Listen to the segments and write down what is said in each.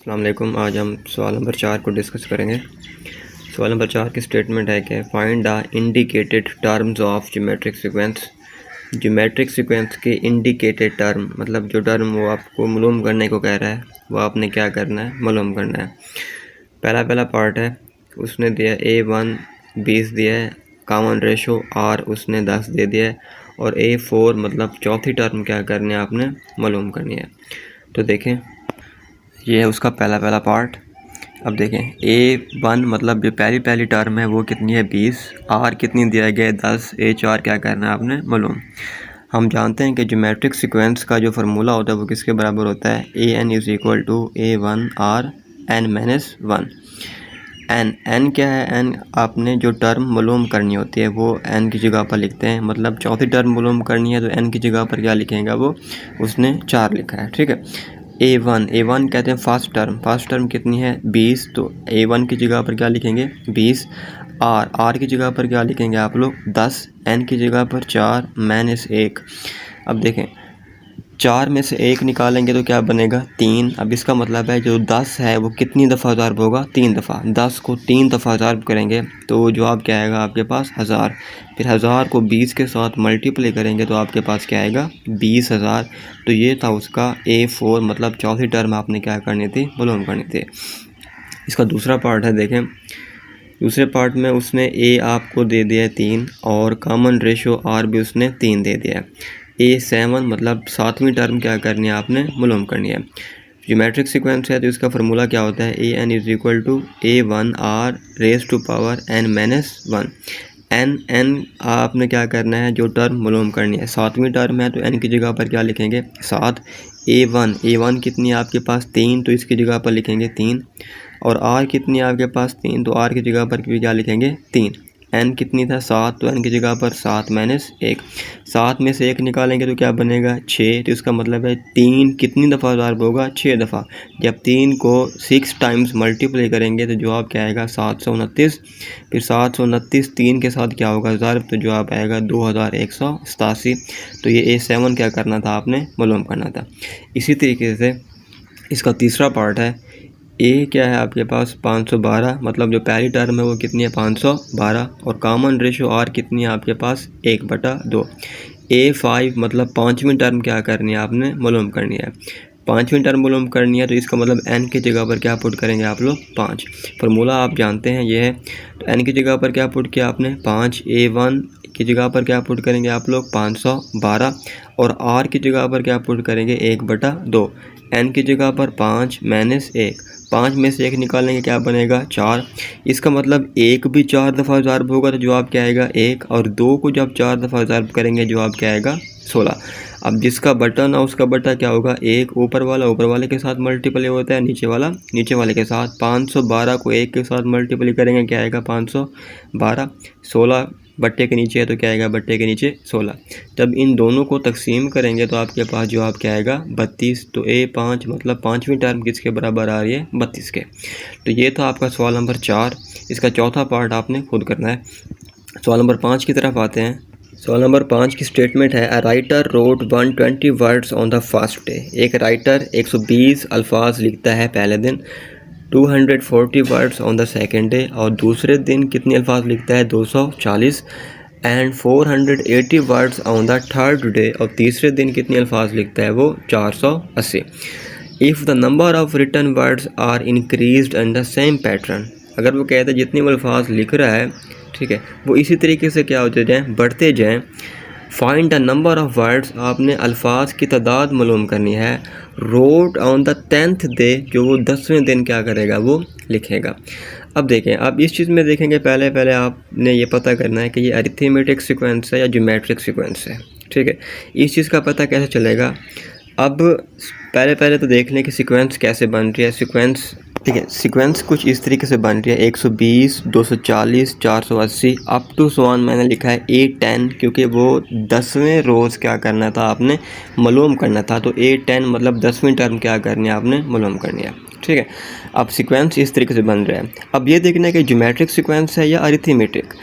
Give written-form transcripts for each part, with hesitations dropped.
अस्सलाम वालेकुम। आज हम सवाल नंबर 4 को डिस्कस करेंगे। सवाल नंबर 4 की स्टेटमेंट है कि find the indicated terms of geometric sequence. Geometric sequence के इंडिकेटेड टर्म मतलब जो टर्म वो आपको मालूम करने को कह रहा है वो आपने क्या करना है, मालूम करना है। पहला पार्ट है, उसने दिया A1 20 दिया है, कॉमन रेशो R उसने 10 दे दिया है, और A4 मतलब चौथी टर्म क्या करनी है, आपने मालूम करनी है। तो देखें, ये है उसका पहला पार्ट। अब देखें, A1 मतलब जो पहली टर्म है वो कितनी है 20, R कितनी दिया गया है 10, H4 क्या करना है आपने मालूम। हम जानते हैं कि ज्योमेट्रिक सीक्वेंस का जो फार्मूला होता है वो किसके बराबर होता है, AN is equal to A1 R N-1। N क्या है, N आपने जो टर्म मालूम करनी होती है वो N की जगह पर लिखते हैं। मतलब चौथी टर्म मालूम करनी है तो N की जगह पर क्या लिखेगा, वो उसने 4 लिखा है, ठीक है। A1 कहते हैं फर्स्ट टर्म कितनी है 20, तो A1 की जगह पर क्या लिखेंगे 20। R की जगह पर क्या लिखेंगे आप लोग 10, N की जगह पर 4 -1। अब देखें, 4 में से 1 निकालेंगे तो क्या बनेगा 3। अब इसका मतलब है जो 10 है वो कितनी दफ़ा ज़ार्ब होगा, 3 दफ़ा। 10 को 3 दफ़ा ज़ार्ब करेंगे तो जवाब क्या आएगा आपके पास 1000। फिर 1000 को 20 के साथ मल्टीप्लाई करेंगे तो आपके पास क्या आएगा 20,000। तो ये था उसका A4 मतलब चौथी टर्म आपने क्या करनी थी, मालूम करनी थी। इसका दूसरा पार्ट है, देखें दूसरे पार्ट में उसने A आपको दे दिया है 3 और कॉमन रेशो R भी उसने 3 दे दिया है। A7 मतलब सातवीं टर्म क्या करनी है, आपने मालूम करनी है। ज्योमेट्रिक सीक्वेंस है तो इसका फार्मूला क्या होता है, AN is equal to A1 R raise to power N-1। N आपने क्या करना है, जो टर्म मालूम करनी है, सातवीं टर्म है तो N की जगह पर क्या लिखेंगे 7। A1 कितनी है आपके पास 3, तो इसकी जगह पर लिखेंगे 3। और R कितनी है आपके पास 3, तो R की जगह पर भी क्या लिखेंगे 3। N कितनी था 7, तो N की जगह पर 7 -1। 7 में से 1 निकालेंगे तो क्या बनेगा 6, तो इसका मतलब है 3 कितनी दफ़ा ज़ार्ब होगा 6 दफ़ा। जब 3 को 6 टाइम्स मल्टीप्लाई करेंगे तो जवाब क्या आएगा 729। फिर 729 3 के साथ क्या होगा ज़ार्ब, तो जवाब आएगा 2187। तो ये A7 क्या करना था, आपने मालूम करना था। इसी तरीके से इसका तीसरा पार्ट है, A क्या है आपके पास 512 मतलब जो पहली टर्म है वो कितनी है 512, और कॉमन रेशो R कितनी है आपके पास 1/2। A5 मतलब पाँचवीं टर्म क्या करनी है, आपने मालूम करनी है। पाँचवीं टर्म मालूम करनी है तो इसका मतलब N की जगह पर क्या पुट करेंगे आप लोग 5। फार्मूला आप जानते हैं ये है, तो N की जगह पर क्या पुट किया आपने 5। A1 की जगह पर क्या पुट करेंगे आप लोग 512, और R की जगह पर क्या पुट करेंगे 1/2। N की जगह पर 5 -1। 5 में से 1 निकालेंगे क्या बनेगा 4। इसका मतलब 1 भी 4 दफ़ा ज़ार्ब होगा तो जवाब क्या आएगा 1, और 2 को जब 4 दफ़ा ज़ार्ब करेंगे जवाब क्या आएगा 16। अब जिसका बटन है उसका बटा क्या होगा 1, ऊपर वाले के साथ मल्टीप्लाई होता है, नीचे वाले के साथ। 512 को 1 के साथ मल्टीप्लाई करेंगे क्या आएगा 512। 16 बट्टे के नीचे है तो क्या आएगा बट्टे के नीचे 16। जब इन दोनों को तकसीम करेंगे तो आपके पास जवाब क्या आएगा 32। तो A5 मतलब पाँचवीं टर्म किसके बराबर आ रही है 32 के। तो ये था आपका सवाल नंबर 4। इसका चौथा पार्ट आपने खुद करना है। सवाल नंबर 5 की तरफ आते हैं। सवाल नंबर 5 की स्टेटमेंट है, a writer wrote 120 words on the first day. एक राइटर 120 अल्फाज लिखता है पहले दिन, 240 words on the second day, और दूसरे दिन कितने अल्फाज लिखता है 240, and 480 words on the third day, और तीसरे दिन कितने अल्फाज लिखता है वो 480। If the number of written words are increased in the same pattern, अगर वो कहते हैं जितने वो अल्फाज लिख रहा है, ठीक है, वो इसी तरीके से क्या होते जाएँ, बढ़ते जाएँ। Find the number of words, आपने अल्फाज की तादाद मालूम करनी है। Road on the 10th day, जो वो 10वें दिन क्या करेगा वो लिखेगा। अब देखें, अब इस चीज़ में देखेंगे पहले आपने ये पता करना है कि ये अरिथमेटिक सीक्वेंस है या ज्योमेट्रिक सीक्वेंस है, ठीक है। इस चीज़ का पता कैसे चलेगा, अब पहले तो देख लें कि सीक्वेंस कैसे बन रही है। सीक्वेंस, ठीक है, सीक्वेंस कुछ इस तरीके से बन रही है, 120, 240, 480 अप टू सोन मैंने लिखा है A10, क्योंकि वो 10वें रोज़ क्या करना था आपने मालूम करना था। तो A10 मतलब 10वीं टर्म क्या करनी है आपने मालूम करनी है, ठीक है। अब सीक्वेंस इस तरीके से बन रहा है। अब ये देखना है कि ज्योमेट्रिक सीक्वेंस है या अरिथमेटिक।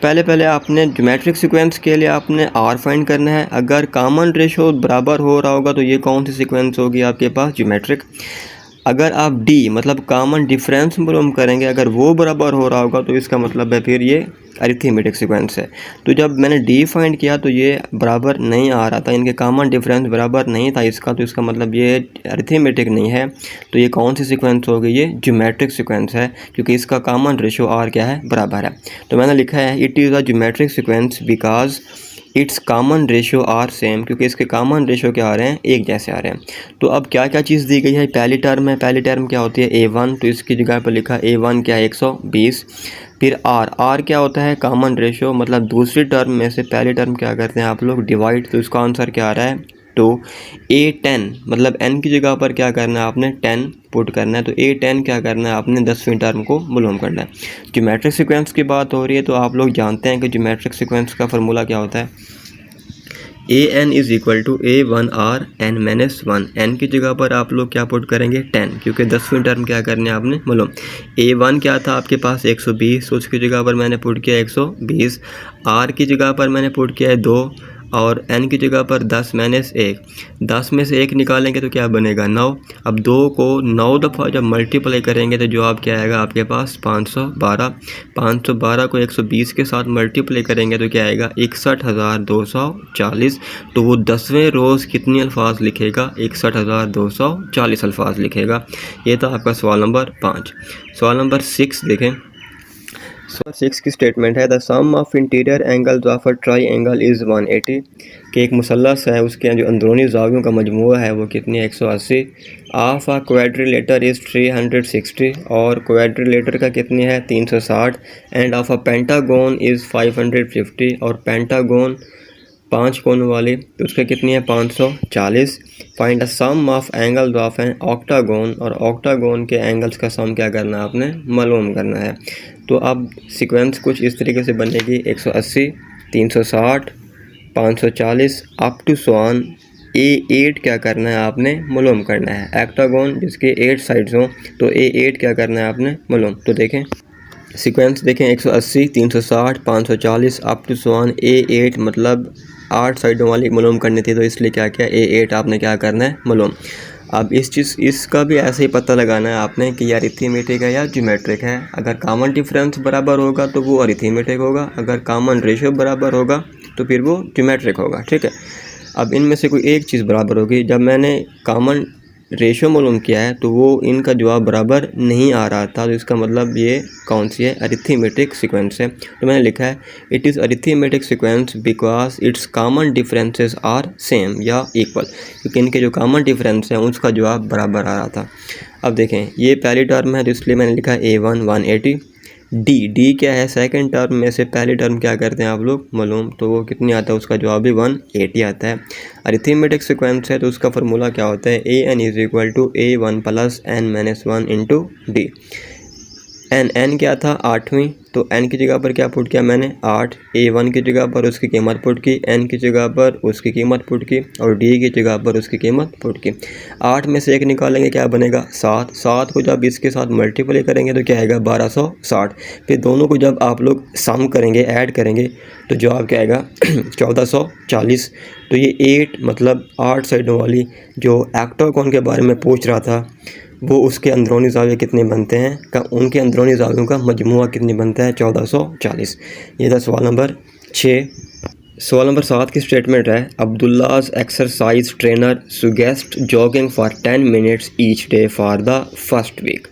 पहले आपने ज्योमेट्रिक सीक्वेंस के लिए आपने R फाइंड करना है। अगर कॉमन रेशो बराबर हो रहा होगा तो ये कौन सी सीक्वेंस होगी आपके पास ज्योमेट्रिक। अगर आप डी मतलब कॉमन डिफरेंस मालूम करेंगे, अगर वो बराबर हो रहा होगा तो इसका मतलब है फिर ये अरिथमेटिक सीक्वेंस है। तो जब मैंने डी फाइंड किया तो ये बराबर नहीं आ रहा था, इनके कॉमन डिफरेंस बराबर नहीं था इसका, तो इसका मतलब ये अरिथमेटिक नहीं है। तो ये कौन सी सीक्वेंस होगी, ये ज्योमेट्रिक सीक्वेंस है, क्योंकि इसका कॉमन रेशियो आर क्या है, बराबर है। तो मैंने लिखा है it is a geometric sequence because its common ratio are same, क्योंकि इसके कॉमन रेशियो क्या आ रहे हैं, एक जैसे आ रहे हैं। तो अब क्या क्या चीज़ दी गई है, पहली टर्म है, पहली टर्म क्या होती है A1, तो इसकी जगह पर लिखा A1 क्या है 120। फिर R क्या होता है, कॉमन रेशियो, मतलब दूसरी टर्म में से पहली टर्म क्या करते हैं आप लोग, डिवाइड, तो इसका आंसर क्या आ रहा है, तो A10 मतलब n की जगह पर क्या करना है आपने 10 पुट करना है, तो A10 क्या करना है आपने 10वीं टर्म को मालूम करना है। ज्योमेट्रिक सीक्वेंस की बात हो रही है तो आप लोग जानते हैं कि ज्योमेट्रिक सीक्वेंस का फार्मूला क्या होता है, an is equal to A1R n-1। n की जगह पर आप लोग क्या पुट करेंगे 10, क्योंकि 10वीं टर्म क्या करनी है आपने मालूम। A1 क्या था आपके पास 120, तो उसकी जगह पर मैंने पुट किया 120। R की जगह पर मैंने पुट किया है 2 और n की जगह पर 10 माइनस 1। 10 में से 1 निकालेंगे तो क्या बनेगा 9। अब 2 को 9 दफ़ा जब मल्टीप्लाई करेंगे तो जवाब क्या आएगा आपके पास 512। 512 को 120 के साथ मल्टीप्लाई करेंगे तो क्या आएगा 61,240। तो वो 10वें रोज़ कितनी अल्फाज लिखेगा, 61,240 अल्फाज लिखेगा। ये था आपका सवाल नंबर 5। सवाल नंबर 6 देखें। सवाल 6 की स्टेटमेंट है the sum of interior angles of a triangle is 180, कि एक मुसल्लस है उसके जो अंदरूनी ज़ावियों का मजमूआ है वो कितनी है 180। ऑफ अ क्वाड्रिलेटर इज़ 360, और क्वाड्रिलेटर का कितनी है 360। End of a pentagon is 550, और पेंटागोन 5 कोण वाली तो उसका कितनी है 540। Find the sum of angles of an octagon, और ऑक्टागोन के एंगल्स का सम क्या करना है आपने मालूम करना है। तो अब सीक्वेंस कुछ इस तरीके से बनेगी 180, 360, 540 अप टू सोन A8 क्या करना है आपने मालूम करना है। ऑक्टागोन जिसके 8 साइड्स हों तो A8 क्या करना है आपने मालूम। तो देखें सीक्वेंस देखें 180, 360, 540 अप टू सोन A8, मतलब 8 साइडों वाली मालूम करनी थी, तो इसलिए क्या किया A8 आपने क्या करना है मालूम। अब इसका भी ऐसे ही पता लगाना है आपने कि यार अरिथमेटिक है या ज्योमेट्रिक है। अगर कॉमन डिफरेंस बराबर होगा तो वो अरिथमेटिक होगा, अगर कॉमन रेशियो बराबर होगा तो फिर वो ज्योमेट्रिक होगा, ठीक है। अब इनमें से कोई एक चीज़ बराबर होगी। जब मैंने कॉमन रेशियो मालूम किया है तो वो इनका जवाब बराबर नहीं आ रहा था, तो इसका मतलब ये कौन सी है, अरिथमेटिक सीक्वेंस है। तो मैंने लिखा है it is arithmetic sequence because its common differences are same या इक्वल, क्योंकि इनके जो कॉमन डिफरेंस हैं उसका जवाब बराबर आ रहा था। अब देखें ये पहली टर्म है तो इसलिए मैंने लिखा A1 180। डी क्या है, सेकंड टर्म में से पहली टर्म क्या करते हैं आप लोग मालूम, तो वो कितनी आता है, उसका जवाब भी 180 आता है। अरिथमेटिक सीक्वेंस है तो उसका फार्मूला क्या होता है, an is equal to A1 plus n-1 into D. n क्या था 8वीं, तो n की जगह पर क्या पुट किया मैंने 8। A1 की जगह पर उसकी कीमत पुट की, n की जगह पर उसकी कीमत पुट की, और d की जगह पर उसकी कीमत पुट की। 8 में से 1 निकालेंगे क्या बनेगा 7। 7 को जब इसके साथ मल्टीप्लाई करेंगे तो क्या आएगा 1260। फिर दोनों को जब आप लोग सम करेंगे, ऐड करेंगे, तो जवाब क्या आएगा 1440। तो ये 8 मतलब 8 साइडों वाली जो ऑक्टागोन के बारे में पूछ रहा था वो उसके अंदरूनी ज़ाविये कितने बनते हैं, का उनके अंदरूनी ज़ावियों का मजमुआ कितनी बनता है 1440। ये था सवाल नंबर 6। सवाल नंबर 7 की स्टेटमेंट है Abdullah's exercise trainer suggest jogging for 10 minutes each day for the first week.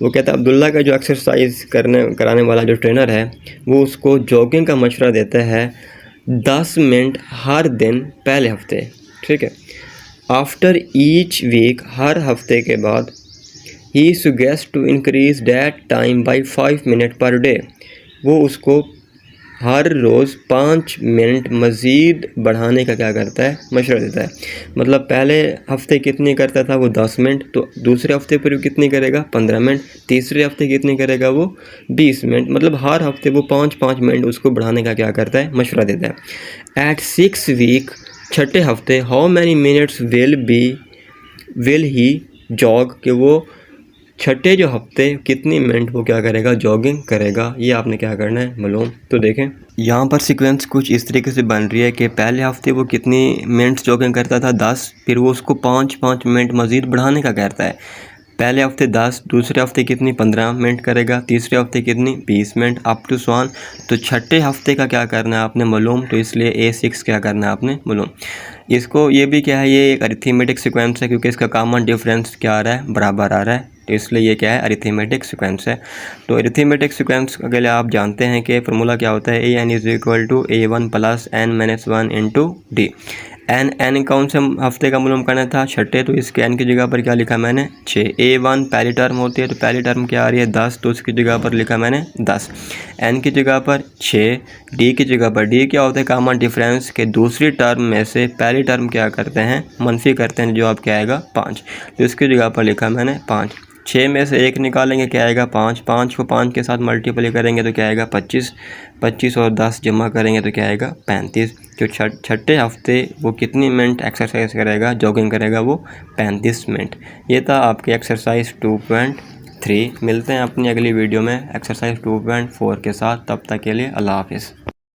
वो कहता है अब्दुल्ला का जो एक्सरसाइज कराने वाला जो ट्रेनर है वो उसको जॉगिंग का मशवरा देता है 10 मिनट हर दिन पहले हफ्ते, ठीक है। आफ्टर ईच वीक, हर हफ्ते के बाद, he suggest to increase that time by 5 minute per day, वो उसको हर रोज़ 5 मिनट मज़ीद बढ़ाने का क्या करता है मशवरा देता है। मतलब पहले हफ्ते कितनी करता था वो 10 मिनट, तो दूसरे हफ्ते पर कितनी करेगा 15 मिनट, तीसरे हफ्ते कितनी करेगा वो 20 मिनट, मतलब हर हफ्ते वो 5-5 मिनट उसको बढ़ाने का क्या करता है मशवरा देता है। एट 6 वीक, छठे हफ्ते, how many minutes will he jog, कि वो छठे जो हफ्ते कितनी मिनट वो क्या करेगा जॉगिंग करेगा। ये आपने क्या करना है मालूम। तो देखें यहाँ पर सीक्वेंस कुछ इस तरीके से बन रही है कि पहले हफ्ते वो कितनी मिनट्स जॉगिंग करता था 10, फिर वो उसको 5-5 मिनट मज़ीद बढ़ाने का कहता है। पहले हफ्ते 10, दूसरे हफ्ते कितनी 15 मिनट करेगा, तीसरे हफ्ते कितनी 20 minute, up to so on. तो छठे हफ्ते का क्या करना है आपने मालूम, तो इसलिए A6 क्या करना है आपने मालूम। इसको ये भी क्या है, ये एक अरिथमेटिक सीक्वेंस है क्योंकि इसका कॉमन डिफरेंस क्या आ रहा है, बराबर आ रहा है, तो इसलिए ये क्या है अरिथमेटिक सीक्वेंस है। तो अरिथमेटिक सीक्वेंस के लिए आप जानते हैं कि फार्मूला क्या होता है, AN is equal to A1 plus N-1 into D. N कौन से हफ्ते का मालूम करना था, छठे, तो इसके एन की जगह पर क्या लिखा मैंने 6। A1 पहली टर्म होती है, तो पहली टर्म क्या आ रही है 10, तो उसकी जगह पर लिखा मैंने 10। एन की जगह पर 6, डी की जगह पर, डी क्या होता है कॉमन डिफरेंस के दूसरी टर्म में से पहली टर्म क्या करते हैं मनफी करते हैं, जो आप क्या आएगा 5, तो इसकी जगह पर लिखा मैंने 5। 6 में से 1 निकालेंगे क्या आएगा 5, 5 को 5 के साथ मल्टीप्लाई करेंगे तो क्या आएगा 25, 25 और 10 जमा करेंगे तो क्या आएगा 35। जो छठे हफ्ते वो कितनी मिनट एक्सरसाइज करेगा, जॉगिंग करेगा, वो 35 मिनट। ये था आपके एक्सरसाइज 2.3। मिलते हैं अपनी अगली वीडियो में एक्सरसाइज 2.4 के साथ, तब तक के लिए अल्लाह हाफिज़।